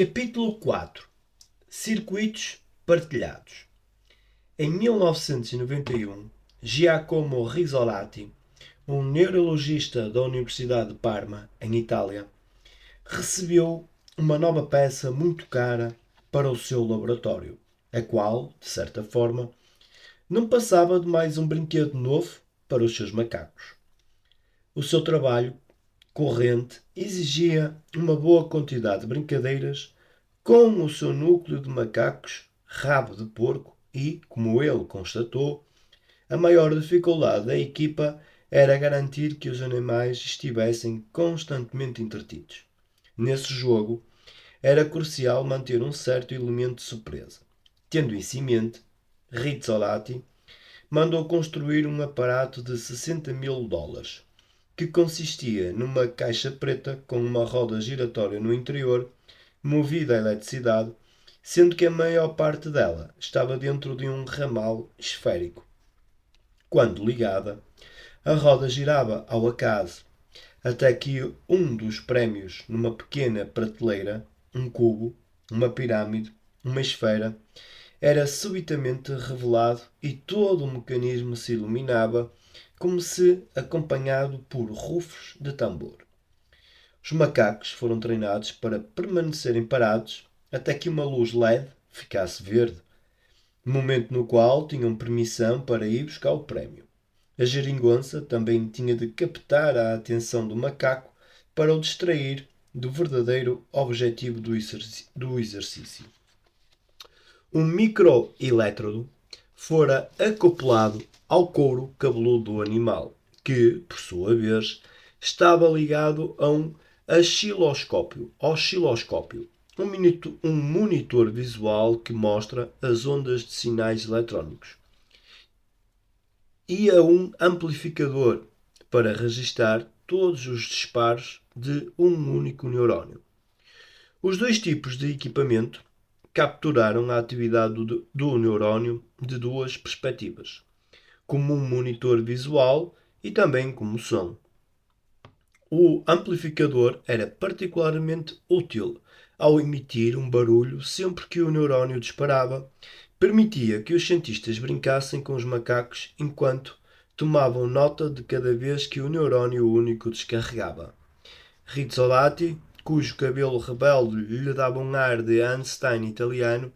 Capítulo 4. Circuitos partilhados. Em 1991, Giacomo Rizzolatti, um neurologista da Universidade de Parma, em Itália, recebeu uma nova peça muito cara para o seu laboratório, a qual, de certa forma, não passava de mais um brinquedo novo para os seus macacos. O seu trabalho corrente exigia uma boa quantidade de brincadeiras com o seu núcleo de macacos rabo de porco e, como ele constatou, a maior dificuldade da equipa era garantir que os animais estivessem constantemente entretidos. Nesse jogo, era crucial manter um certo elemento de surpresa. Tendo isso em mente, Rizzolatti mandou construir um aparato de 60 mil dólares, que consistia numa caixa preta com uma roda giratória no interior, movida a eletricidade, sendo que a maior parte dela estava dentro de um ramal esférico. Quando ligada, a roda girava ao acaso, até que um dos prémios numa pequena prateleira, um cubo, uma pirâmide, uma esfera, era subitamente revelado e todo o mecanismo se iluminava, como se acompanhado por rufos de tambor. Os macacos foram treinados para permanecerem parados até que uma luz LED ficasse verde, momento no qual tinham permissão para ir buscar o prémio. A geringonça também tinha de captar a atenção do macaco para o distrair do verdadeiro objetivo do exercício. Um microelétrodo fora acoplado ao couro cabeludo do animal, que, por sua vez, estava ligado a um osciloscópio, um monitor visual que mostra as ondas de sinais eletrónicos, e a um amplificador para registar todos os disparos de um único neurónio. Os dois tipos de equipamento capturaram a atividade do neurónio de duas perspectivas, como um monitor visual e também como som. O amplificador era particularmente útil ao emitir um barulho sempre que o neurónio disparava, permitia que os cientistas brincassem com os macacos enquanto tomavam nota de cada vez que o neurónio único descarregava. Rizzolatti, cujo cabelo rebelde lhe dava um ar de Einstein italiano,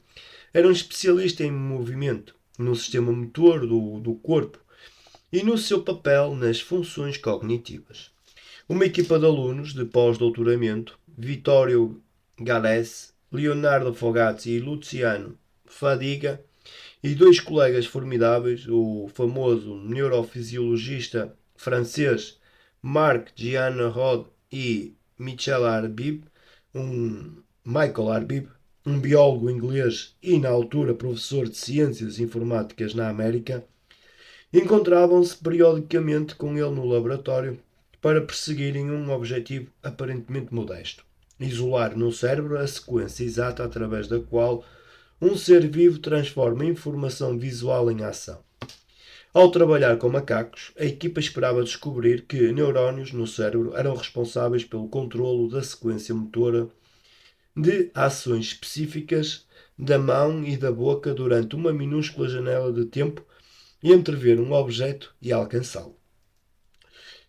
era um especialista em movimento, no sistema motor do corpo e no seu papel nas funções cognitivas. Uma equipa de alunos de pós-doutoramento, Vittorio Galesi, Leonardo Fogazzi e Luciano Fadiga, e dois colegas formidáveis, o famoso neurofisiologista francês Marc-Jean Rod e Michael Arbib, um biólogo inglês e na altura professor de ciências informáticas na América, encontravam-se periodicamente com ele no laboratório para perseguirem um objetivo aparentemente modesto: isolar no cérebro a sequência exata através da qual um ser vivo transforma informação visual em ação. Ao trabalhar com macacos, a equipa esperava descobrir que neurónios no cérebro eram responsáveis pelo controlo da sequência motora de ações específicas da mão e da boca durante uma minúscula janela de tempo entre ver um objeto e alcançá-lo.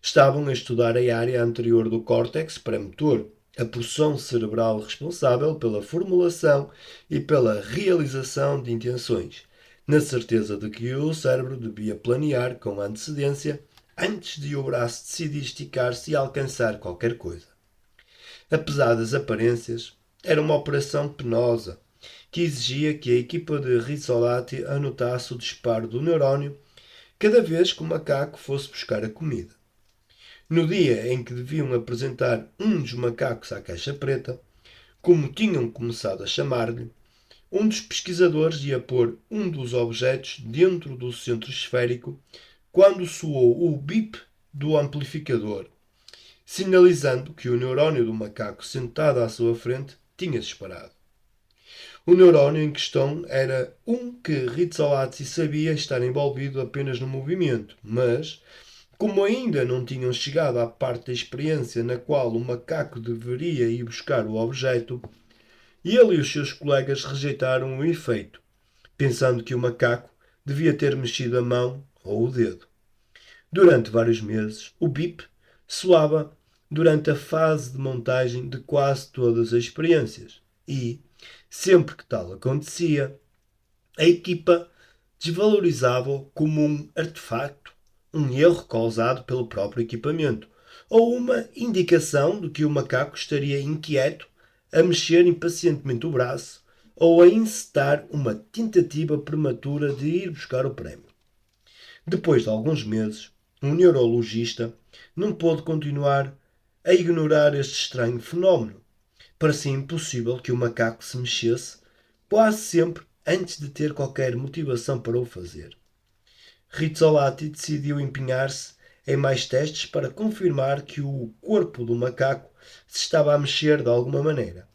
Estavam a estudar a área anterior do córtex premotor, a porção cerebral responsável pela formulação e pela realização de intenções, na certeza de que o cérebro devia planear com antecedência antes de o braço decidir esticar-se e alcançar qualquer coisa. Apesar das aparências, era uma operação penosa, que exigia que a equipa de Rizzolatti anotasse o disparo do neurónio cada vez que o macaco fosse buscar a comida. No dia em que deviam apresentar um dos macacos à caixa preta, como tinham começado a chamar-lhe, um dos pesquisadores ia pôr um dos objetos dentro do centro esférico quando soou o bip do amplificador, sinalizando que o neurónio do macaco sentado à sua frente tinha disparado. O neurónio em questão era um que Rizzolatti sabia estar envolvido apenas no movimento, mas, como ainda não tinham chegado à parte da experiência na qual o macaco deveria ir buscar o objeto, Ele e os seus colegas rejeitaram o efeito, pensando que o macaco devia ter mexido a mão ou o dedo. Durante vários meses, o bip soava durante a fase de montagem de quase todas as experiências e, sempre que tal acontecia, a equipa desvalorizava-o como um artefacto, um erro causado pelo próprio equipamento, ou uma indicação de que o macaco estaria inquieto a mexer impacientemente o braço ou a encetar uma tentativa prematura de ir buscar o prémio. Depois de alguns meses, um neurologista não pôde continuar a ignorar este estranho fenómeno. Parecia impossível que o macaco se mexesse quase sempre antes de ter qualquer motivação para o fazer. Rizzolatti decidiu empenhar-se em mais testes para confirmar que o corpo do macaco se estava a mexer de alguma maneira.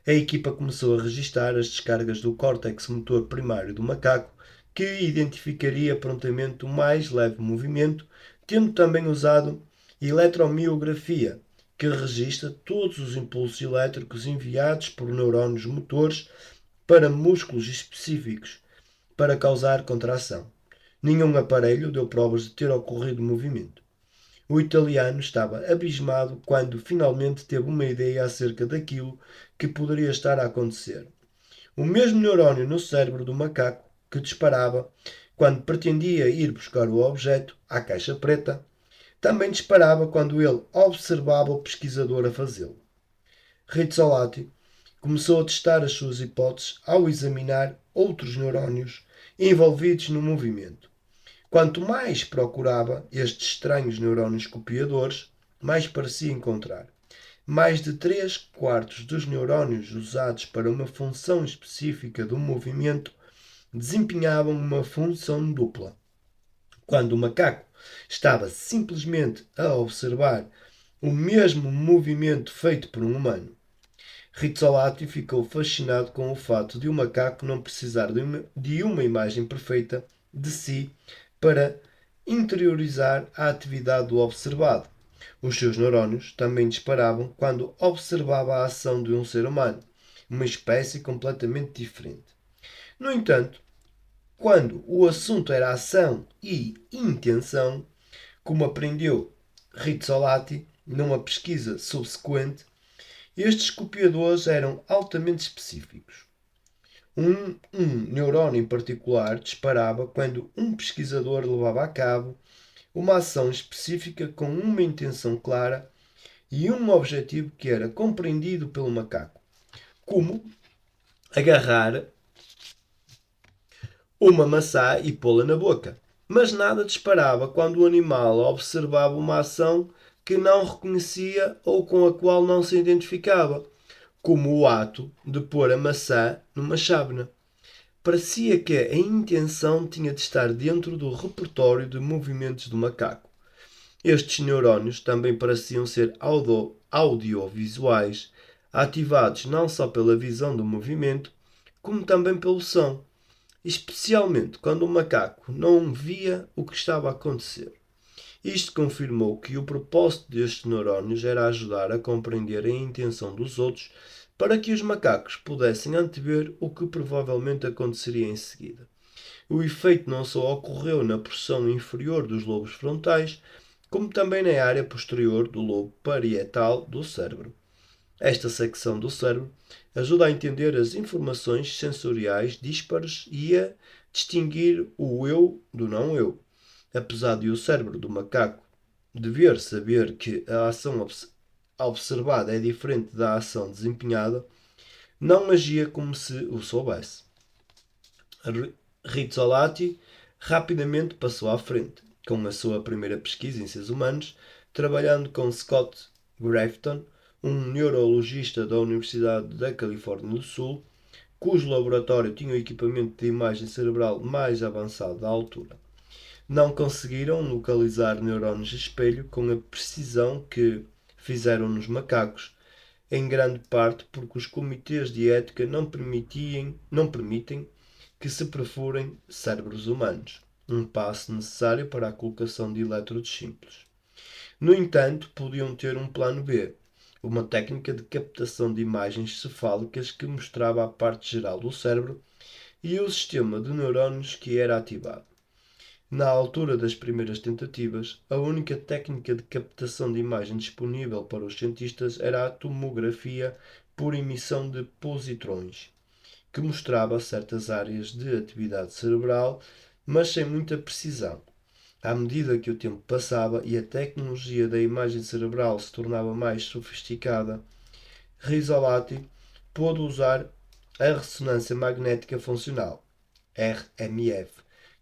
A equipa começou a registar as descargas do córtex motor primário do macaco, que identificaria prontamente o mais leve movimento, tendo também usado eletromiografia, que registra todos os impulsos elétricos enviados por neurónios motores para músculos específicos, para causar contração. Nenhum aparelho deu provas de ter ocorrido movimento. O italiano estava abismado quando finalmente teve uma ideia acerca daquilo que poderia estar a acontecer. O mesmo neurónio no cérebro do macaco que disparava quando pretendia ir buscar o objeto à caixa preta, também disparava quando ele observava o pesquisador a fazê-lo. Rizzolatti começou a testar as suas hipóteses ao examinar outros neurónios envolvidos no movimento. Quanto mais procurava estes estranhos neurónios copiadores, mais parecia encontrar. Mais de 3/4 dos neurónios usados para uma função específica do movimento desempenhavam uma função dupla. Quando o macaco estava simplesmente a observar o mesmo movimento feito por um humano. Rizzolatti ficou fascinado com o fato de o macaco não precisar de uma imagem perfeita de si para interiorizar a atividade do observado. Os seus neurónios também disparavam quando observava a ação de um ser humano, uma espécie completamente diferente. No entanto, quando o assunto era ação e intenção, como aprendeu Rizzolatti numa pesquisa subsequente, estes copiadores eram altamente específicos. Um neurónio em particular disparava quando um pesquisador levava a cabo uma ação específica com uma intenção clara e um objetivo que era compreendido pelo macaco, como agarrar uma maçã e pô-la na boca. Mas nada disparava quando o animal observava uma ação que não reconhecia ou com a qual não se identificava, como o ato de pôr a maçã numa chávena. Parecia que a intenção tinha de estar dentro do repertório de movimentos do macaco. Estes neurónios também pareciam ser audiovisuais, ativados não só pela visão do movimento, como também pelo som, especialmente quando o macaco não via o que estava a acontecer. Isto confirmou que o propósito destes neurónios era ajudar a compreender a intenção dos outros para que os macacos pudessem antever o que provavelmente aconteceria em seguida. O efeito não só ocorreu na porção inferior dos lobos frontais, como também na área posterior do lobo parietal do cérebro. Esta secção do cérebro ajuda a entender as informações sensoriais díspares e a distinguir o eu do não eu. Apesar de o cérebro do macaco dever saber que a ação observada é diferente da ação desempenhada, não agia como se o soubesse. Rizzolatti rapidamente passou à frente, com a sua primeira pesquisa em seres humanos, trabalhando com Scott Grafton, um neurologista da Universidade da Califórnia do Sul, cujo laboratório tinha o equipamento de imagem cerebral mais avançado da altura. Não conseguiram localizar neurónios espelho com a precisão que fizeram nos macacos, em grande parte porque os comitês de ética não permitem que se perfurem cérebros humanos, um passo necessário para a colocação de elétrodos simples. No entanto, podiam ter um plano B. uma técnica de captação de imagens cefálicas que mostrava a parte geral do cérebro e o sistema de neurónios que era ativado. Na altura das primeiras tentativas, a única técnica de captação de imagem disponível para os cientistas era a tomografia por emissão de positrões, que mostrava certas áreas de atividade cerebral, mas sem muita precisão. À medida que o tempo passava e a tecnologia da imagem cerebral se tornava mais sofisticada, Rizzolatti pôde usar a ressonância magnética funcional, RMF,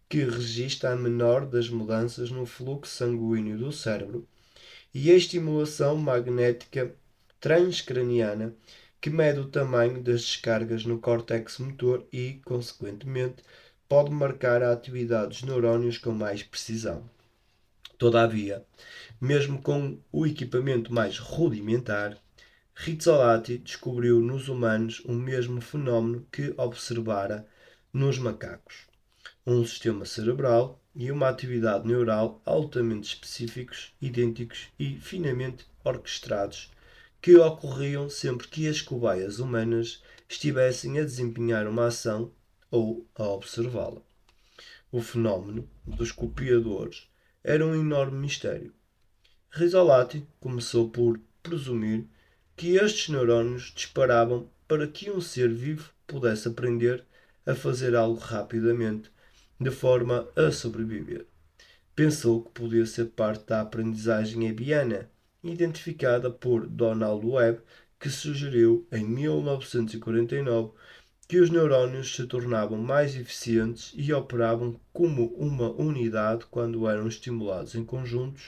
que registra a menor das mudanças no fluxo sanguíneo do cérebro, e a estimulação magnética transcraniana, que mede o tamanho das descargas no córtex motor e, consequentemente, pode marcar a atividade dos neurónios com mais precisão. Todavia, mesmo com o equipamento mais rudimentar, Rizzolatti descobriu nos humanos o mesmo fenómeno que observara nos macacos: um sistema cerebral e uma atividade neural altamente específicos, idênticos e finamente orquestrados, que ocorriam sempre que as cobaias humanas estivessem a desempenhar uma ação ou a observá-la. O fenómeno dos copiadores era um enorme mistério. Rizzolatti começou por presumir que estes neurónios disparavam para que um ser vivo pudesse aprender a fazer algo rapidamente, de forma a sobreviver. Pensou que podia ser parte da aprendizagem hebbiana, identificada por Donald Webb, que sugeriu em 1949 que os neurónios se tornavam mais eficientes e operavam como uma unidade quando eram estimulados em conjunto,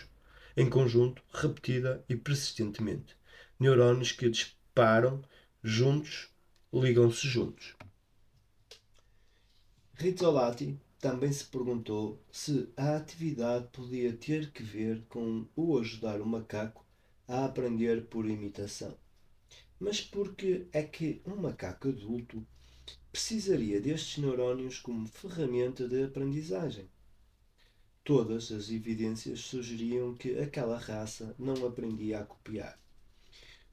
repetida e persistentemente. Neurónios que disparam juntos, ligam-se juntos. Rizzolatti também se perguntou se a atividade podia ter que ver com o ajudar o macaco a aprender por imitação. Mas por que é que um macaco adulto precisaria destes neurónios como ferramenta de aprendizagem? Todas as evidências sugeriam que aquela raça não aprendia a copiar.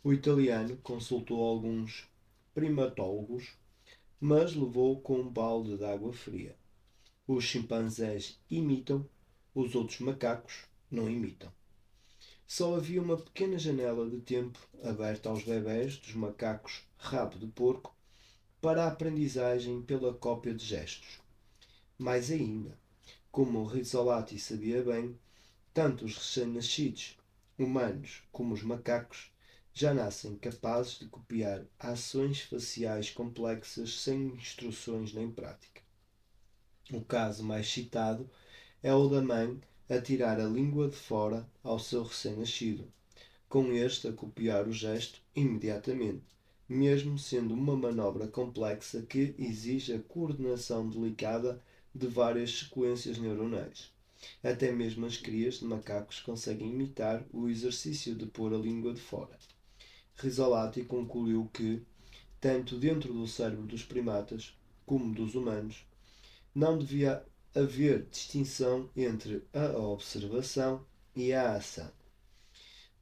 O italiano consultou alguns primatólogos, mas levou com um balde de água fria. Os chimpanzés imitam, os outros macacos não imitam. Só havia uma pequena janela de tempo aberta aos bebés dos macacos rabo de porco para a aprendizagem pela cópia de gestos. Mais ainda, como o Rizzolatti sabia bem, tanto os recém-nascidos humanos como os macacos já nascem capazes de copiar ações faciais complexas sem instruções nem prática. O caso mais citado é o da mãe a tirar a língua de fora ao seu recém-nascido, com este a copiar o gesto imediatamente, mesmo sendo uma manobra complexa que exige a coordenação delicada de várias sequências neuronais. Até mesmo as crias de macacos conseguem imitar o exercício de pôr a língua de fora. Rizzolatti concluiu que, tanto dentro do cérebro dos primatas como dos humanos, não devia haver distinção entre a observação e a ação.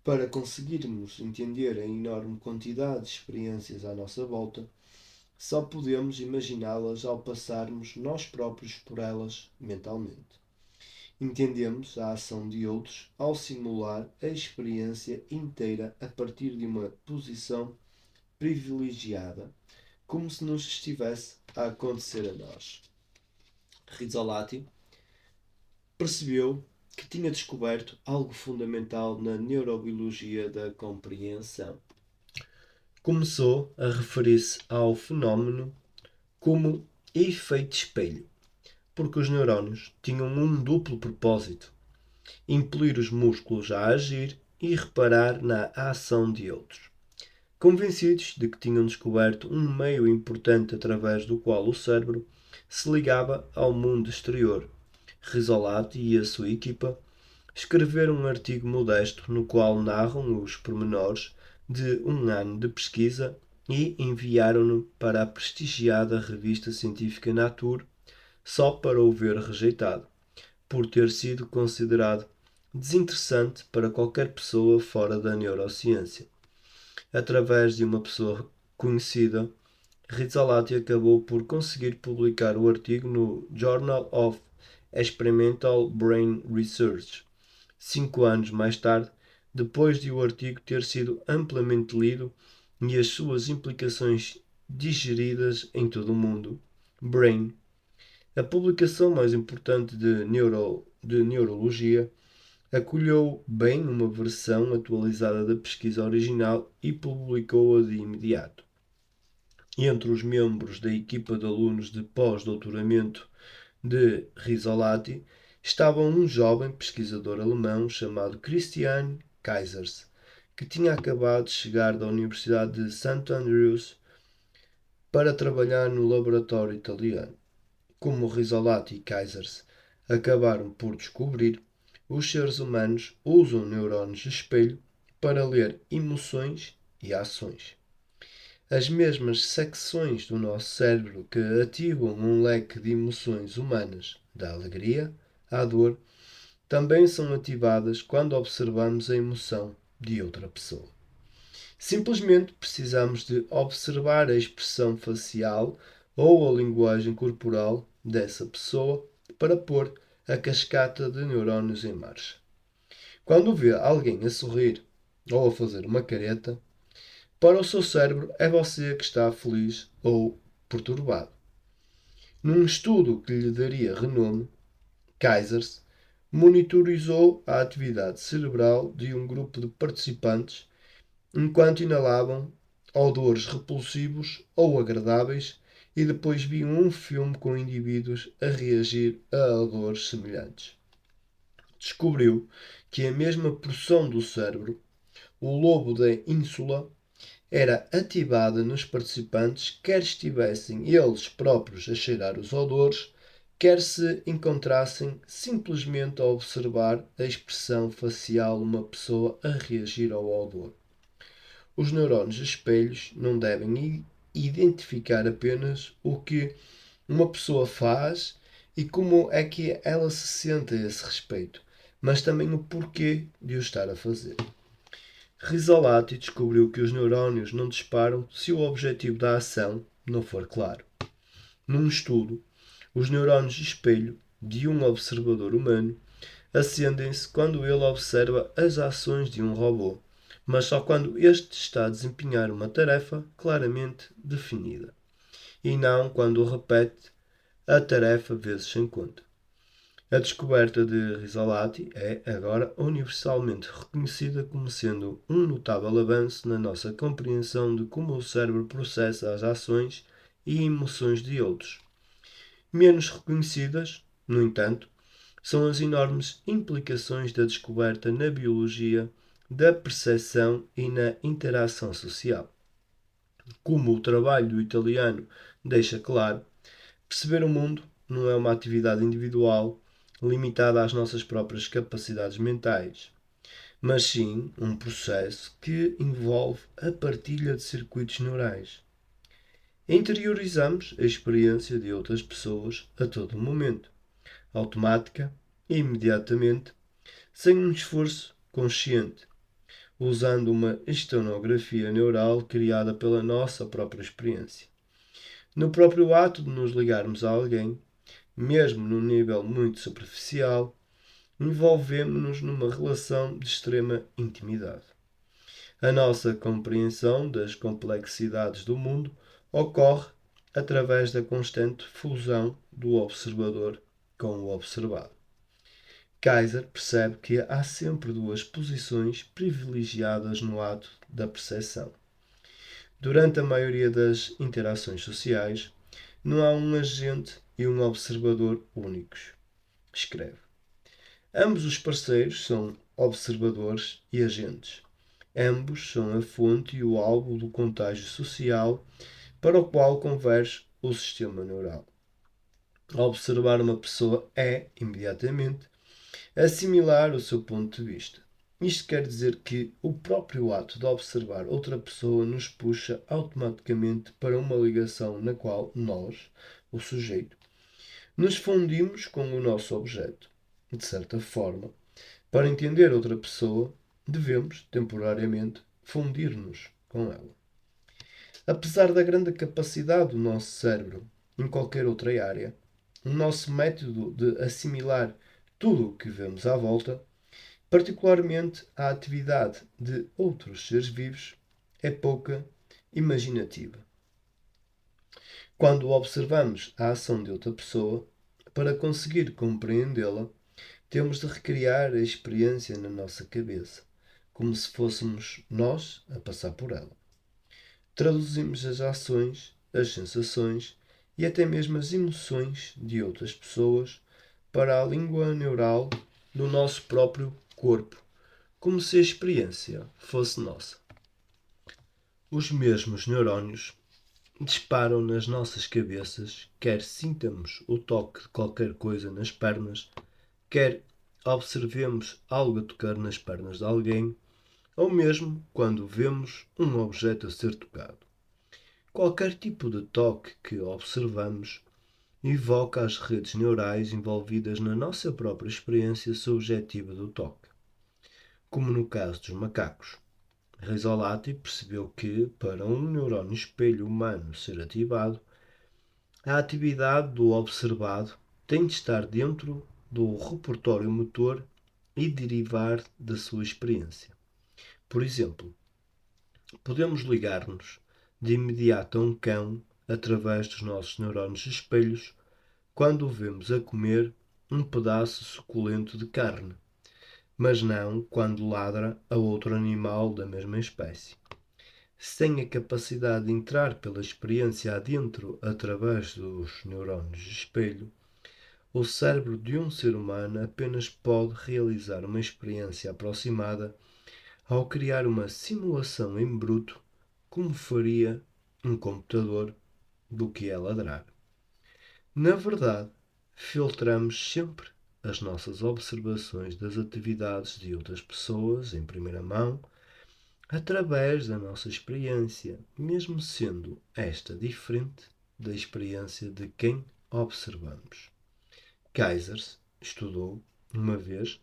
Para conseguirmos entender a enorme quantidade de experiências à nossa volta, só podemos imaginá-las ao passarmos nós próprios por elas mentalmente. Entendemos a ação de outros ao simular a experiência inteira a partir de uma posição privilegiada, como se nos estivesse a acontecer a nós. Rizzolatti percebeu que tinha descoberto algo fundamental na neurobiologia da compreensão. Começou a referir-se ao fenómeno como efeito espelho, porque os neurónios tinham um duplo propósito: impelir os músculos a agir e reparar na ação de outros. Convencidos de que tinham descoberto um meio importante através do qual o cérebro se ligava ao mundo exterior, Rizzolatti e a sua equipa escreveram um artigo modesto no qual narram os pormenores de um ano de pesquisa e enviaram-no para a prestigiada revista científica Nature, só para o ver rejeitado, por ter sido considerado desinteressante para qualquer pessoa fora da neurociência. através de uma pessoa conhecida, Rizzolatti acabou por conseguir publicar o artigo no Journal of Experimental Brain Research, 5 anos mais tarde, depois de o artigo ter sido amplamente lido e as suas implicações digeridas em todo o mundo. Brain, a publicação mais importante de neurologia, acolheu bem uma versão atualizada da pesquisa original e publicou-a de imediato. Entre os membros da equipa de alunos de pós-doutoramento de Rizzolatti estava um jovem pesquisador alemão chamado Christian Kaisers, que tinha acabado de chegar da Universidade de St. Andrews para trabalhar no laboratório italiano. Como Rizzolatti e Kaisers acabaram por descobrir, os seres humanos usam neurónios de espelho para ler emoções e ações. As mesmas secções do nosso cérebro que ativam um leque de emoções humanas, da alegria à dor, também são ativadas quando observamos a emoção de outra pessoa. Simplesmente precisamos de observar a expressão facial ou a linguagem corporal dessa pessoa para pôr a cascata de neurónios em marcha. Quando vê alguém a sorrir ou a fazer uma careta, para o seu cérebro é você que está feliz ou perturbado. Num estudo que lhe daria renome, Kaisers monitorizou a atividade cerebral de um grupo de participantes enquanto inalavam odores repulsivos ou agradáveis e depois viam um filme com indivíduos a reagir a odores semelhantes. Descobriu que a mesma porção do cérebro, o lobo da ínsula, era ativada nos participantes, quer estivessem eles próprios a cheirar os odores, quer se encontrassem simplesmente a observar a expressão facial de uma pessoa a reagir ao odor. Os neurónios espelhos não devem identificar apenas o que uma pessoa faz e como é que ela se sente a esse respeito, mas também o porquê de o estar a fazer. Rizzolatti descobriu que os neurónios não disparam se o objetivo da ação não for claro. Num estudo, os neurónios de espelho de um observador humano acendem-se quando ele observa as ações de um robô, mas só quando este está a desempenhar uma tarefa claramente definida, e não quando repete a tarefa vezes sem conta. A descoberta de Rizzolatti é agora universalmente reconhecida como sendo um notável avanço na nossa compreensão de como o cérebro processa as ações e emoções de outros. Menos reconhecidas, no entanto, são as enormes implicações da descoberta na biologia da percepção e na interação social. Como o trabalho do italiano deixa claro, perceber o mundo não é uma atividade individual limitada às nossas próprias capacidades mentais, mas sim um processo que envolve a partilha de circuitos neurais. Interiorizamos a experiência de outras pessoas a todo momento, automática e imediatamente, sem um esforço consciente, usando uma estenografia neural criada pela nossa própria experiência. No próprio ato de nos ligarmos a alguém, mesmo num nível muito superficial, envolvemos-nos numa relação de extrema intimidade. A nossa compreensão das complexidades do mundo ocorre através da constante fusão do observador com o observado. Kaiser percebe que há sempre duas posições privilegiadas no ato da percepção. Durante a maioria das interações sociais, não há um agente e um observador únicos. Escreve. Ambos os parceiros são observadores e agentes. Ambos são a fonte e o alvo do contágio social para o qual converge o sistema neural. Observar uma pessoa é, imediatamente, assimilar o seu ponto de vista. Isto quer dizer que o próprio ato de observar outra pessoa nos puxa automaticamente para uma ligação na qual nós, o sujeito, nos fundimos com o nosso objeto. De certa forma, para entender outra pessoa, devemos, temporariamente, fundir-nos com ela. Apesar da grande capacidade do nosso cérebro em qualquer outra área, o nosso método de assimilar tudo o que vemos à volta, particularmente a atividade de outros seres vivos, é pouca imaginativa. Quando observamos a ação de outra pessoa, para conseguir compreendê-la, temos de recriar a experiência na nossa cabeça, como se fôssemos nós a passar por ela. Traduzimos as ações, as sensações e até mesmo as emoções de outras pessoas para a língua neural do nosso próprio corpo, como se a experiência fosse nossa. Os mesmos neurónios disparam nas nossas cabeças, quer sintamos o toque de qualquer coisa nas pernas, quer observemos algo a tocar nas pernas de alguém, ou mesmo quando vemos um objeto a ser tocado. Qualquer tipo de toque que observamos evoca as redes neurais envolvidas na nossa própria experiência subjetiva do toque. Como no caso dos macacos, Rizzolatti percebeu que, para um neurónio espelho humano ser ativado, a atividade do observado tem de estar dentro do repertório motor e derivar da sua experiência. Por exemplo, podemos ligar-nos de imediato a um cão através dos nossos neurónios espelhos quando o vemos a comer um pedaço suculento de carne, mas não quando ladra a outro animal da mesma espécie. Sem a capacidade de entrar pela experiência adentro através dos neurónios de espelho, o cérebro de um ser humano apenas pode realizar uma experiência aproximada ao criar uma simulação em bruto, como faria um computador, do que é ladrar. Na verdade, filtramos sempre as nossas observações das atividades de outras pessoas em primeira mão, através da nossa experiência, mesmo sendo esta diferente da experiência de quem observamos. Kaisers estudou, uma vez,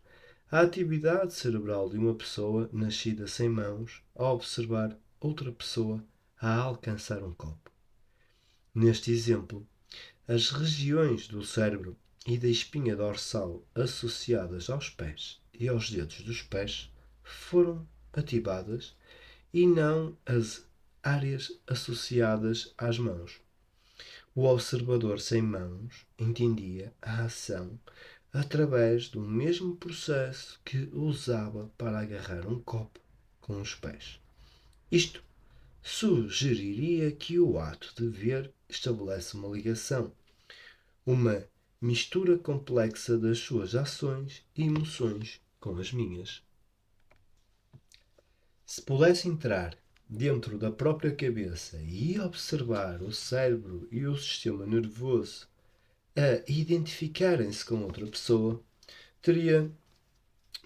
a atividade cerebral de uma pessoa nascida sem mãos a observar outra pessoa a alcançar um copo. Neste exemplo, as regiões do cérebro e da espinha dorsal associadas aos pés e aos dedos dos pés foram ativadas e não as áreas associadas às mãos. O observador sem mãos entendia a ação através do mesmo processo que usava para agarrar um copo com os pés. Isto sugeriria que o ato de ver estabelece uma ligação, uma mistura complexa das suas ações e emoções com as minhas. Se pudesse entrar dentro da própria cabeça e observar o cérebro e o sistema nervoso a identificarem-se com outra pessoa, teria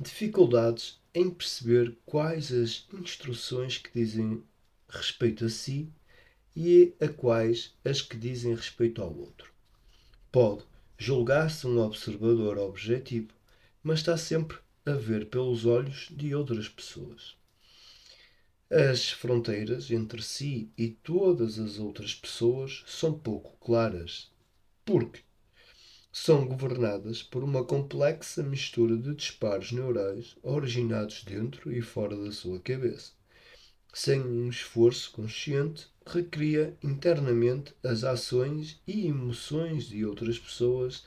dificuldades em perceber quais as instruções que dizem respeito a si e a quais as que dizem respeito ao outro. Pode julgar-se um observador objetivo, mas está sempre a ver pelos olhos de outras pessoas. As fronteiras entre si e todas as outras pessoas são pouco claras, porque são governadas por uma complexa mistura de disparos neurais originados dentro e fora da sua cabeça. Sem um esforço consciente, recria internamente as ações e emoções de outras pessoas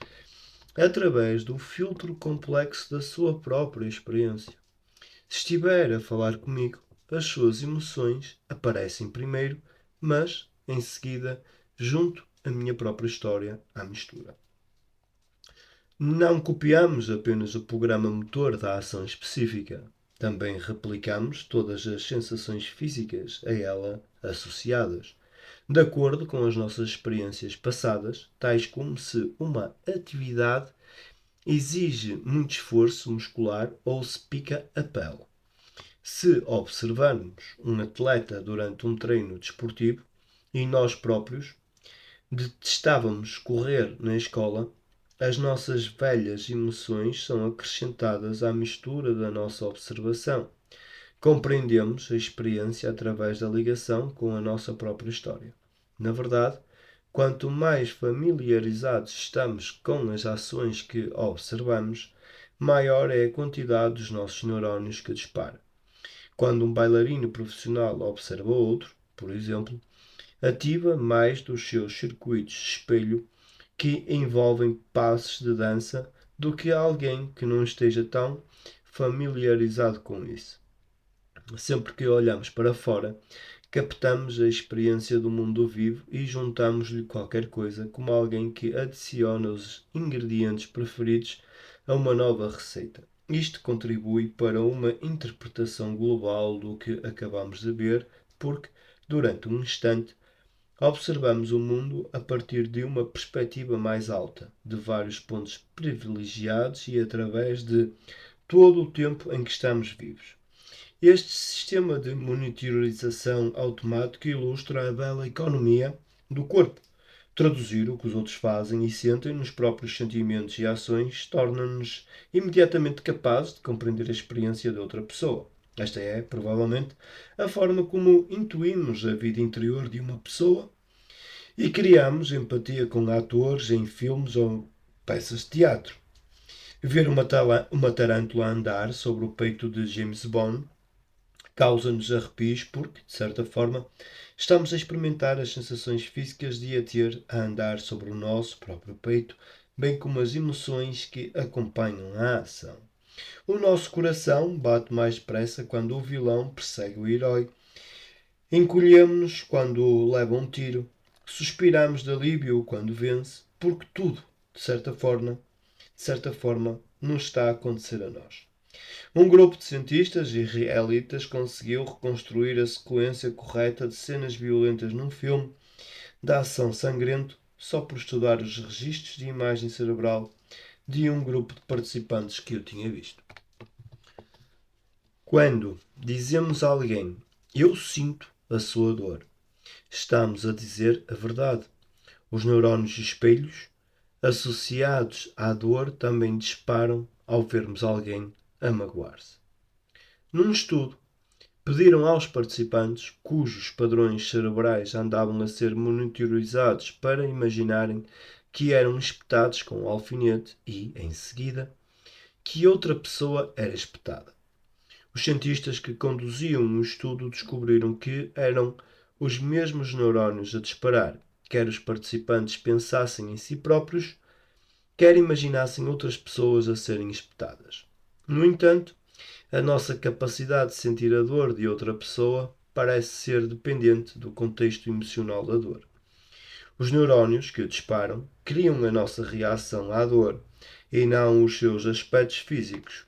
através do filtro complexo da sua própria experiência. Se estiver a falar comigo, as suas emoções aparecem primeiro, mas, em seguida, junto a minha própria história à mistura. Não copiamos apenas o programa motor da ação específica, também replicamos todas as sensações físicas a ela associadas, de acordo com as nossas experiências passadas, tais como se uma atividade exige muito esforço muscular ou se pica a pele. Se observarmos um atleta durante um treino desportivo e nós próprios detestávamos correr na escola, as nossas velhas emoções são acrescentadas à mistura da nossa observação, compreendemos a experiência através da ligação com a nossa própria história. Na verdade, quanto mais familiarizados estamos com as ações que observamos, maior é a quantidade dos nossos neurónios que dispara. Quando um bailarino profissional observa outro, por exemplo, ativa mais dos seus circuitos de espelho que envolvem passos de dança do que alguém que não esteja tão familiarizado com isso. Sempre que olhamos para fora, captamos a experiência do mundo vivo e juntamos-lhe qualquer coisa, como alguém que adiciona os ingredientes preferidos a uma nova receita. Isto contribui para uma interpretação global do que acabamos de ver, porque, durante um instante, observamos o mundo a partir de uma perspectiva mais alta, de vários pontos privilegiados e através de todo o tempo em que estamos vivos. Este sistema de monitorização automática ilustra a bela economia do corpo. Traduzir o que os outros fazem e sentem nos próprios sentimentos e ações torna-nos imediatamente capazes de compreender a experiência de outra pessoa. Esta é, provavelmente, a forma como intuímos a vida interior de uma pessoa e criamos empatia com atores em filmes ou peças de teatro. Ver uma tarântula andar sobre o peito de James Bond causa-nos arrepios porque, de certa forma, estamos a experimentar as sensações físicas de a ter a andar sobre o nosso próprio peito, bem como as emoções que acompanham a ação. O nosso coração bate mais depressa quando o vilão persegue o herói. Encolhemos-nos quando leva um tiro. Suspiramos de alívio quando vence, porque tudo, de certa forma, nos está a acontecer a nós. Um grupo de cientistas israelitas conseguiu reconstruir a sequência correta de cenas violentas num filme de ação sangrento só por estudar os registros de imagem cerebral de um grupo de participantes que eu tinha visto. Quando dizemos a alguém eu sinto a sua dor, estamos a dizer a verdade. Os neurónios espelhos associados à dor também disparam ao vermos alguém a magoar-se. Num estudo, pediram aos participantes, cujos padrões cerebrais andavam a ser monitorizados, para imaginarem que eram espetados com um alfinete e, em seguida, que outra pessoa era espetada. Os cientistas que conduziam o estudo descobriram que eram os mesmos neurónios a disparar, quer os participantes pensassem em si próprios, quer imaginassem outras pessoas a serem espetadas. No entanto, a nossa capacidade de sentir a dor de outra pessoa parece ser dependente do contexto emocional da dor. Os neurónios que disparam criam a nossa reação à dor e não os seus aspectos físicos.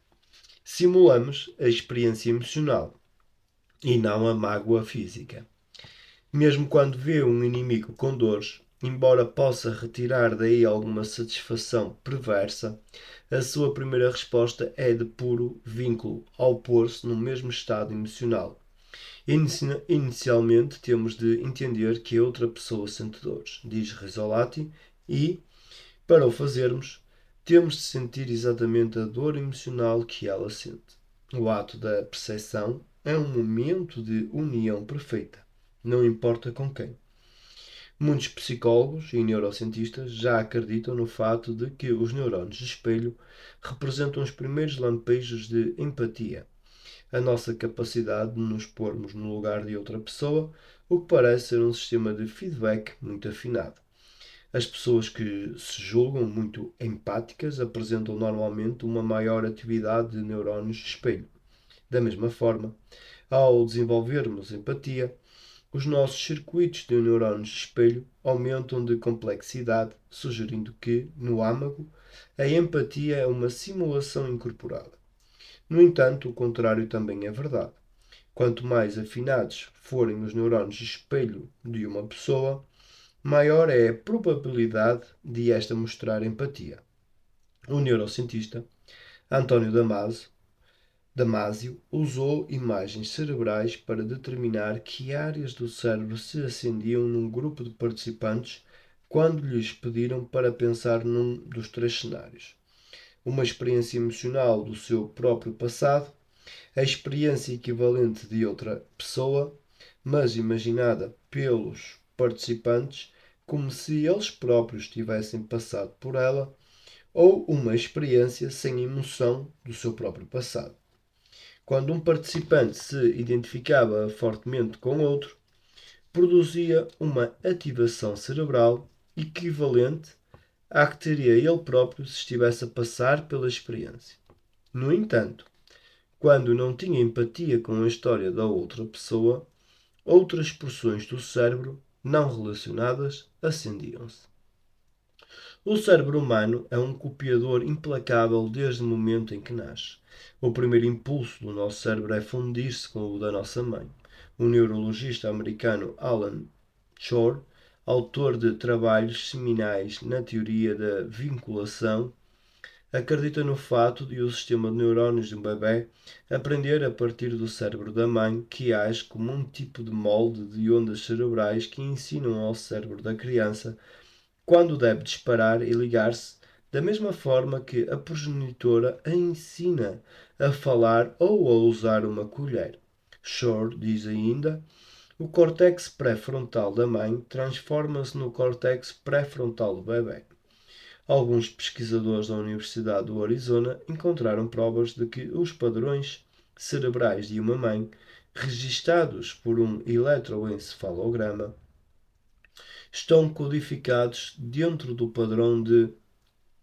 Simulamos a experiência emocional e não a mágoa física. Mesmo quando vê um inimigo com dores, embora possa retirar daí alguma satisfação perversa, a sua primeira resposta é de puro vínculo ao pôr-se no mesmo estado emocional. Inicialmente temos de entender que a outra pessoa sente dores, diz Rizzolatti, e, para o fazermos, temos de sentir exatamente a dor emocional que ela sente. O ato da percepção é um momento de união perfeita, não importa com quem. Muitos psicólogos e neurocientistas já acreditam no fato de que os neurónios de espelho representam os primeiros lampejos de empatia, a nossa capacidade de nos pormos no lugar de outra pessoa, o que parece ser um sistema de feedback muito afinado. As pessoas que se julgam muito empáticas apresentam normalmente uma maior atividade de neurónios de espelho. Da mesma forma, ao desenvolvermos empatia, os nossos circuitos de neurónios de espelho aumentam de complexidade, sugerindo que, no âmago, a empatia é uma simulação incorporada. No entanto, o contrário também é verdade. Quanto mais afinados forem os neurónios de espelho de uma pessoa, maior é a probabilidade de esta mostrar empatia. O neurocientista António Damasio usou imagens cerebrais para determinar que áreas do cérebro se acendiam num grupo de participantes quando lhes pediram para pensar num dos três cenários: uma experiência emocional do seu próprio passado, A experiência equivalente de outra pessoa, mas imaginada pelos participantes como se eles próprios tivessem passado por ela, ou uma experiência sem emoção do seu próprio passado. Quando um participante se identificava fortemente com outro, produzia uma ativação cerebral equivalente à que teria ele próprio se estivesse a passar pela experiência. No entanto, quando não tinha empatia com a história da outra pessoa, outras porções do cérebro não relacionadas acendiam-se. O cérebro humano é um copiador implacável desde o momento em que nasce. O primeiro impulso do nosso cérebro é fundir-se com o da nossa mãe. O neurologista americano Alan Shore, autor de trabalhos seminais na teoria da vinculação, acredita no fato de o sistema de neurónios de um bebê aprender a partir do cérebro da mãe, que age como um tipo de molde de ondas cerebrais que ensinam ao cérebro da criança quando deve disparar e ligar-se, da mesma forma que a progenitora a ensina a falar ou a usar uma colher. Shore diz ainda: o córtex pré-frontal da mãe transforma-se no córtex pré-frontal do bebê. Alguns pesquisadores da Universidade do Arizona encontraram provas de que os padrões cerebrais de uma mãe, registados por um eletroencefalograma, estão codificados dentro do padrão de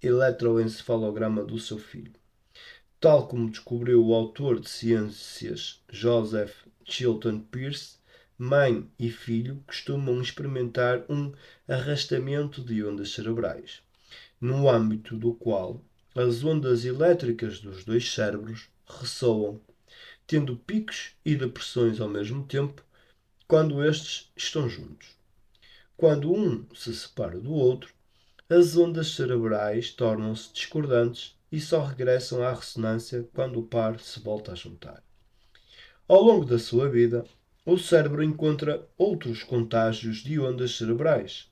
eletroencefalograma do seu filho. Tal como descobriu o autor de ciências Joseph Chilton Pearce, mãe e filho costumam experimentar um arrastamento de ondas cerebrais, no âmbito do qual as ondas elétricas dos dois cérebros ressoam, tendo picos e depressões ao mesmo tempo, quando estes estão juntos. Quando um se separa do outro, as ondas cerebrais tornam-se discordantes e só regressam à ressonância quando o par se volta a juntar. Ao longo da sua vida, o cérebro encontra outros contágios de ondas cerebrais.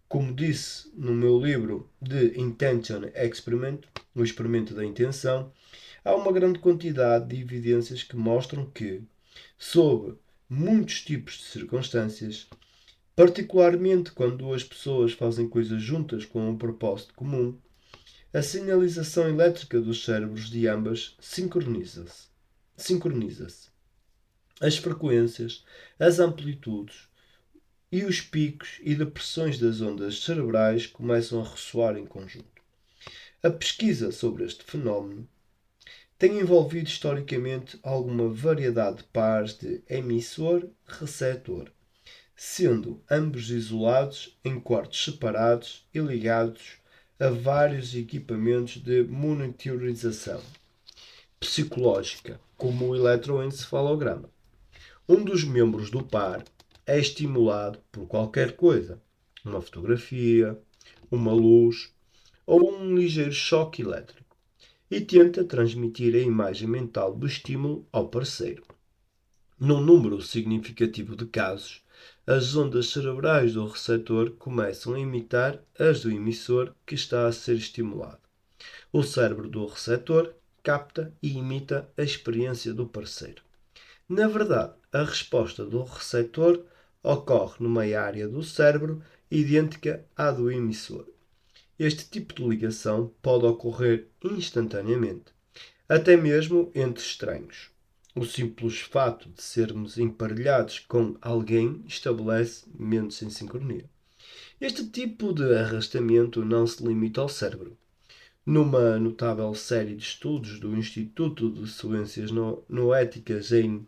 Como disse no meu livro The Intention Experiment, o experimento da intenção, há uma grande quantidade de evidências que mostram que, sob muitos tipos de circunstâncias, particularmente quando duas pessoas fazem coisas juntas com um propósito comum, a sinalização elétrica dos cérebros de ambas sincroniza-se. As frequências, as amplitudes e os picos e depressões das ondas cerebrais começam a ressoar em conjunto. A pesquisa sobre este fenómeno tem envolvido historicamente alguma variedade de pares de emissor-receptor, sendo ambos isolados em quartos separados e ligados a vários equipamentos de monitorização psicológica, como o eletroencefalograma. Um dos membros do par é estimulado por qualquer coisa, uma fotografia, uma luz ou um ligeiro choque elétrico, e tenta transmitir a imagem mental do estímulo ao parceiro. Num número significativo de casos, as ondas cerebrais do receptor começam a imitar as do emissor que está a ser estimulado. O cérebro do receptor capta e imita a experiência do parceiro. Na verdade, a resposta do receptor ocorre numa área do cérebro idêntica à do emissor. Este tipo de ligação pode ocorrer instantaneamente, até mesmo entre estranhos. O simples fato de sermos emparelhados com alguém estabelece momentos em sincronia. Este tipo de arrastamento não se limita ao cérebro. Numa notável série de estudos do Instituto de Ciências Noéticas em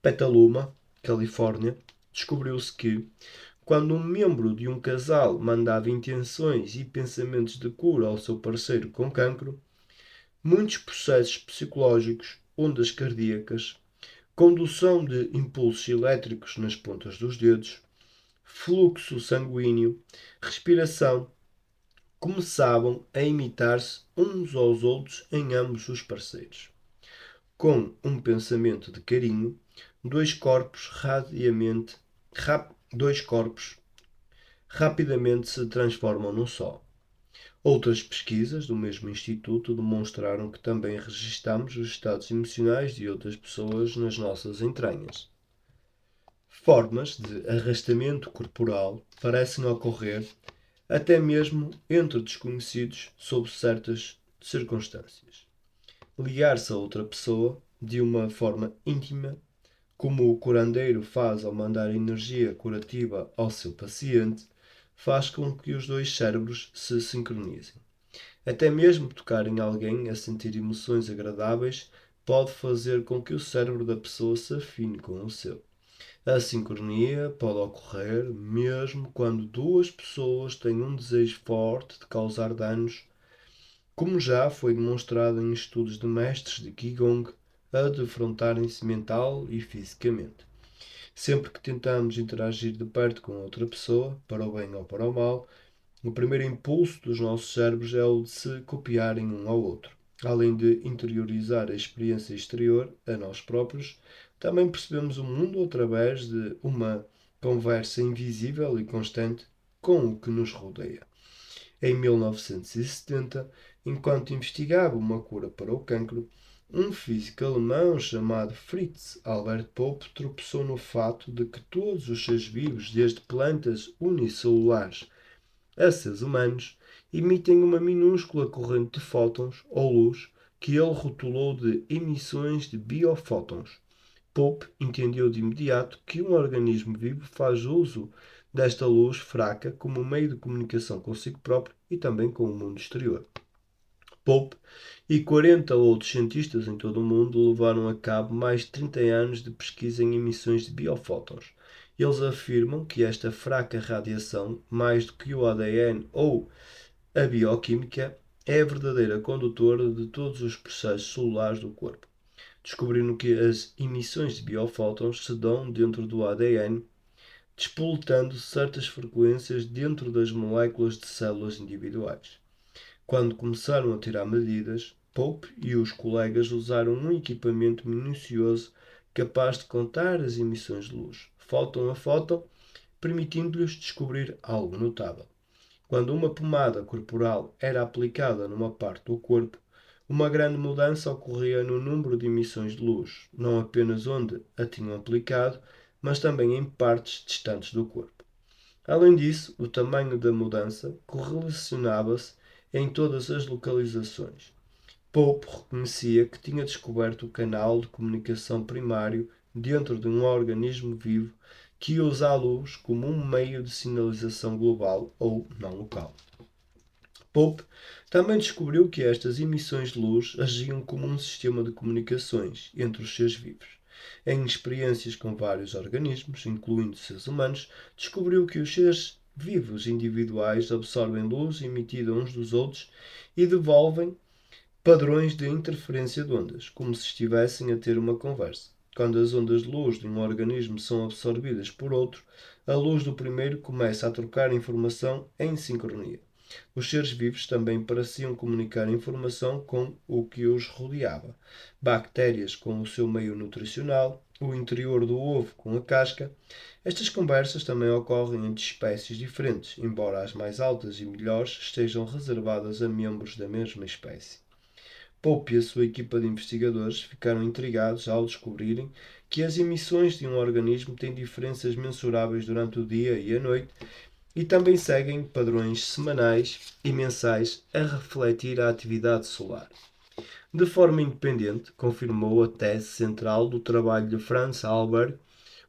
Petaluma, Califórnia, descobriu-se que, quando um membro de um casal mandava intenções e pensamentos de cura ao seu parceiro com cancro, muitos processos psicológicos, ondas cardíacas, condução de impulsos elétricos nas pontas dos dedos, fluxo sanguíneo, respiração, começavam a imitar-se uns aos outros em ambos os parceiros. Com um pensamento de carinho, dois corpos rapidamente se transformam num só. Outras pesquisas do mesmo instituto demonstraram que também registamos os estados emocionais de outras pessoas nas nossas entranhas. Formas de arrastamento corporal parecem ocorrer até mesmo entre desconhecidos sob certas circunstâncias. Ligar-se a outra pessoa de uma forma íntima, como o curandeiro faz ao mandar energia curativa ao seu paciente, faz com que os dois cérebros se sincronizem. Até mesmo tocar em alguém a sentir emoções agradáveis pode fazer com que o cérebro da pessoa se afine com o seu. A sincronia pode ocorrer mesmo quando duas pessoas têm um desejo forte de causar danos, como já foi demonstrado em estudos de mestres de Qigong a defrontarem-se mental e fisicamente. Sempre que tentamos interagir de perto com outra pessoa, para o bem ou para o mal, o primeiro impulso dos nossos cérebros é o de se copiarem um ao outro. Além de interiorizar a experiência exterior a nós próprios, também percebemos o mundo através de uma conversa invisível e constante com o que nos rodeia. Em 1970, enquanto investigava uma cura para o cancro, um físico alemão chamado Fritz Albert Popp tropeçou no fato de que todos os seres vivos, desde plantas unicelulares a seres humanos, emitem uma minúscula corrente de fótons ou luz que ele rotulou de emissões de biofótons. Pope entendeu de imediato que um organismo vivo faz uso desta luz fraca como meio de comunicação consigo próprio e também com o mundo exterior. Pope e 40 outros cientistas em todo o mundo levaram a cabo mais de 30 anos de pesquisa em emissões de biofótons. Eles afirmam que esta fraca radiação, mais do que o ADN ou a bioquímica, é a verdadeira condutora de todos os processos celulares do corpo. Descobriram que as emissões de biofótons se dão dentro do ADN, despoletando certas frequências dentro das moléculas de células individuais. Quando começaram a tirar medidas, Pope e os colegas usaram um equipamento minucioso capaz de contar as emissões de luz, fóton a fóton, permitindo-lhes descobrir algo notável. Quando uma pomada corporal era aplicada numa parte do corpo, uma grande mudança ocorria no número de emissões de luz, não apenas onde a tinham aplicado, mas também em partes distantes do corpo. Além disso, o tamanho da mudança correlacionava-se em todas as localizações. Pope reconhecia que tinha descoberto o canal de comunicação primário dentro de um organismo vivo que usa a luz como um meio de sinalização global ou não local. Pope também descobriu que estas emissões de luz agiam como um sistema de comunicações entre os seres vivos. Em experiências com vários organismos, incluindo seres humanos, descobriu que os seres vivos individuais absorvem luz emitida uns dos outros e devolvem padrões de interferência de ondas, como se estivessem a ter uma conversa. Quando as ondas de luz de um organismo são absorvidas por outro, a luz do primeiro começa a trocar informação em sincronia. Os seres vivos também pareciam comunicar informação com o que os rodeava. Bactérias com o seu meio nutricional, o interior do ovo com a casca. Estas conversas também ocorrem entre espécies diferentes, embora as mais altas e melhores estejam reservadas a membros da mesma espécie. Pope e a sua equipa de investigadores ficaram intrigados ao descobrirem que as emissões de um organismo têm diferenças mensuráveis durante o dia e a noite e também seguem padrões semanais e mensais a refletir a atividade solar. De forma independente, confirmou a tese central do trabalho de Franz Albert: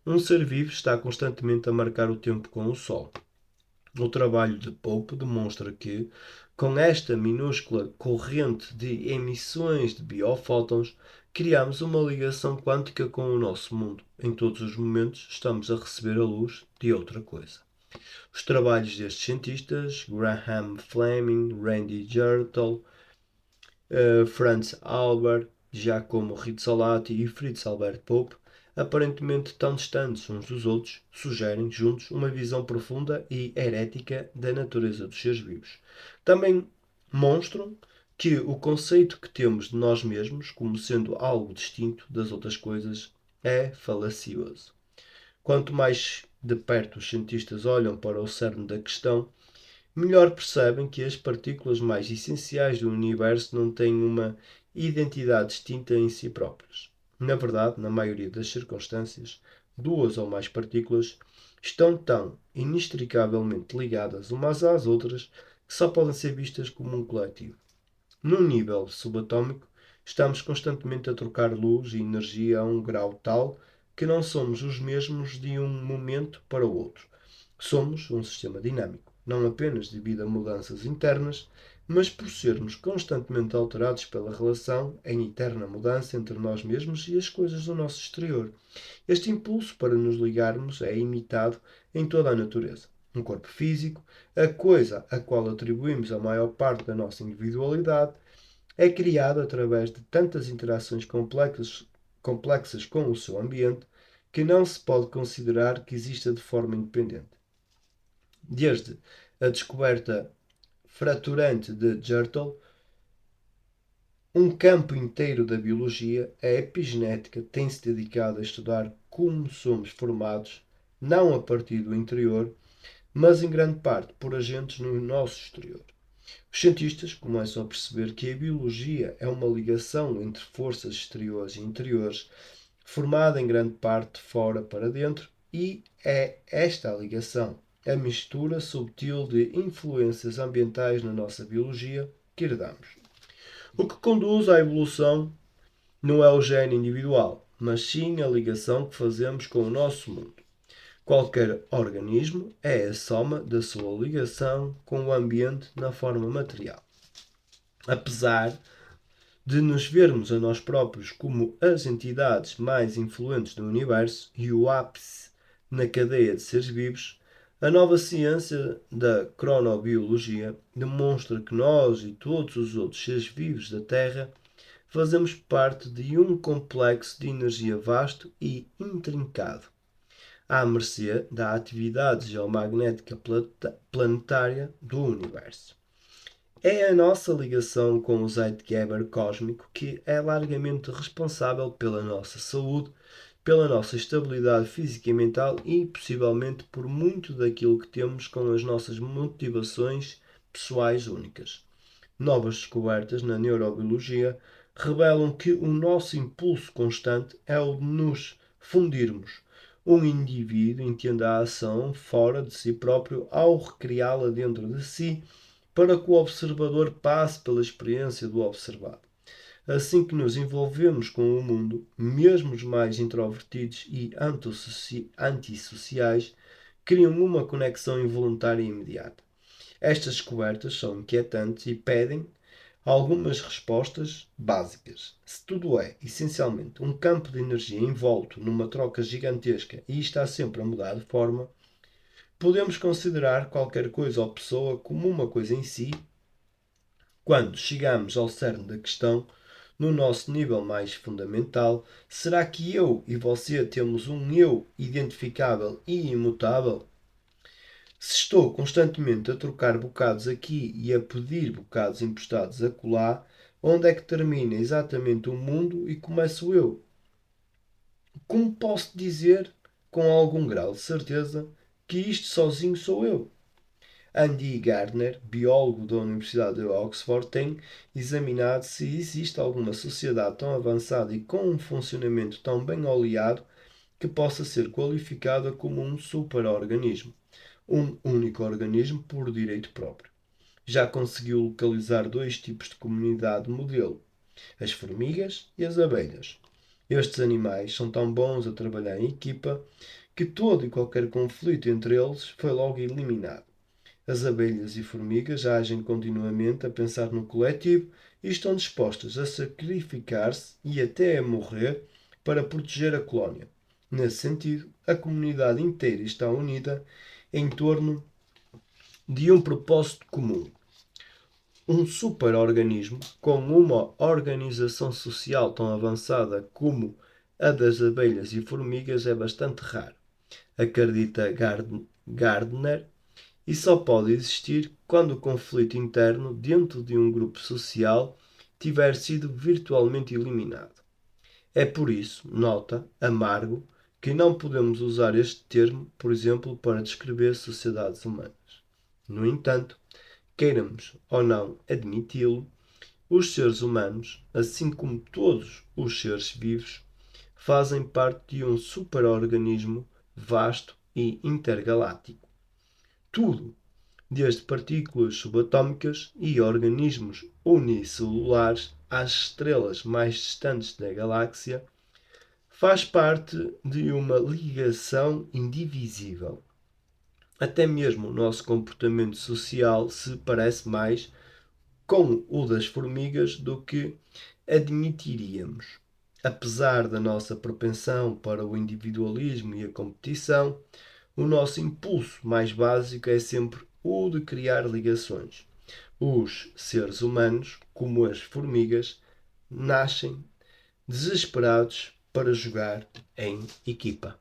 um ser vivo está constantemente a marcar o tempo com o Sol. O trabalho de Pope demonstra que, com esta minúscula corrente de emissões de biofótons, criamos uma ligação quântica com o nosso mundo. Em todos os momentos estamos a receber a luz de outra coisa. Os trabalhos destes cientistas, Graham Fleming, Randy Gerstle, Franz Albert, Giacomo Rizzolatti e Fritz Albert Pope, aparentemente tão distantes uns dos outros, sugerem juntos uma visão profunda e herética da natureza dos seres vivos. Também mostram que o conceito que temos de nós mesmos como sendo algo distinto das outras coisas é falacioso. Quanto mais de perto os cientistas olham para o cerne da questão, melhor percebem que as partículas mais essenciais do universo não têm uma identidade distinta em si próprias. Na verdade, na maioria das circunstâncias, duas ou mais partículas estão tão inextricavelmente ligadas umas às outras que só podem ser vistas como um coletivo. No nível subatômico, estamos constantemente a trocar luz e energia a um grau tal que não somos os mesmos de um momento para o outro. Somos um sistema dinâmico, não apenas devido a mudanças internas, mas por sermos constantemente alterados pela relação em eterna mudança entre nós mesmos e as coisas do nosso exterior. Este impulso para nos ligarmos é imitado em toda a natureza. Um corpo físico, a coisa a qual atribuímos a maior parte da nossa individualidade, é criado através de tantas interações complexas com o seu ambiente que não se pode considerar que exista de forma independente. Desde a descoberta fraturante de Gürtel, um campo inteiro da biologia, a epigenética tem-se dedicado a estudar como somos formados, não a partir do interior, mas em grande parte por agentes no nosso exterior. Os cientistas começam a perceber que a biologia é uma ligação entre forças exteriores e interiores, formada em grande parte de fora para dentro, e é esta a ligação, a mistura subtil de influências ambientais na nossa biologia que herdamos. O que conduz à evolução não é o gene individual, mas sim a ligação que fazemos com o nosso mundo. Qualquer organismo é a soma da sua ligação com o ambiente na forma material. Apesar de nos vermos a nós próprios como as entidades mais influentes do universo e o ápice na cadeia de seres vivos, a nova ciência da cronobiologia demonstra que nós e todos os outros seres vivos da Terra fazemos parte de um complexo de energia vasto e intrincado, à mercê da atividade geomagnética planetária do universo. É a nossa ligação com o Zeitgeber cósmico que é largamente responsável pela nossa saúde, pela nossa estabilidade física e mental e, possivelmente, por muito daquilo que temos com as nossas motivações pessoais únicas. Novas descobertas na neurobiologia revelam que o nosso impulso constante é o de nos fundirmos. Um indivíduo entende a ação fora de si próprio ao recriá-la dentro de si, para que o observador passe pela experiência do observado. Assim que nos envolvemos com o mundo, mesmo os mais introvertidos e antissociais criam uma conexão involuntária e imediata. Estas descobertas são inquietantes e pedem algumas respostas básicas. Se tudo é, essencialmente, um campo de energia envolto numa troca gigantesca e está sempre a mudar de forma, podemos considerar qualquer coisa ou pessoa como uma coisa em si. Quando chegamos ao cerne da questão, no nosso nível mais fundamental, será que eu e você temos um eu identificável e imutável? Se estou constantemente a trocar bocados aqui e a pedir bocados emprestados acolá, onde é que termina exatamente o mundo e começa o eu? Como posso dizer, com algum grau de certeza, que isto sozinho sou eu? Andy Gardner, biólogo da Universidade de Oxford, tem examinado se existe alguma sociedade tão avançada e com um funcionamento tão bem oleado que possa ser qualificada como um superorganismo, um único organismo por direito próprio. Já conseguiu localizar dois tipos de comunidade modelo: as formigas e as abelhas. Estes animais são tão bons a trabalhar em equipa que todo e qualquer conflito entre eles foi logo eliminado. As abelhas e formigas agem continuamente a pensar no coletivo e estão dispostas a sacrificar-se e até a morrer para proteger a colónia. Nesse sentido, a comunidade inteira está unida em torno de um propósito comum. Um superorganismo com uma organização social tão avançada como a das abelhas e formigas é bastante raro, acredita Gardner, e só pode existir quando o conflito interno dentro de um grupo social tiver sido virtualmente eliminado. É por isso, nota, amargo, que não podemos usar este termo, por exemplo, para descrever sociedades humanas. No entanto, queiramos ou não admiti-lo, os seres humanos, assim como todos os seres vivos, fazem parte de um superorganismo vasto e intergaláctico. Tudo, desde partículas subatómicas e organismos unicelulares às estrelas mais distantes da galáxia, faz parte de uma ligação indivisível. Até mesmo o nosso comportamento social se parece mais com o das formigas do que admitiríamos. Apesar da nossa propensão para o individualismo e a competição, o nosso impulso mais básico é sempre o de criar ligações. Os seres humanos, como as formigas, nascem desesperados para jogar em equipa.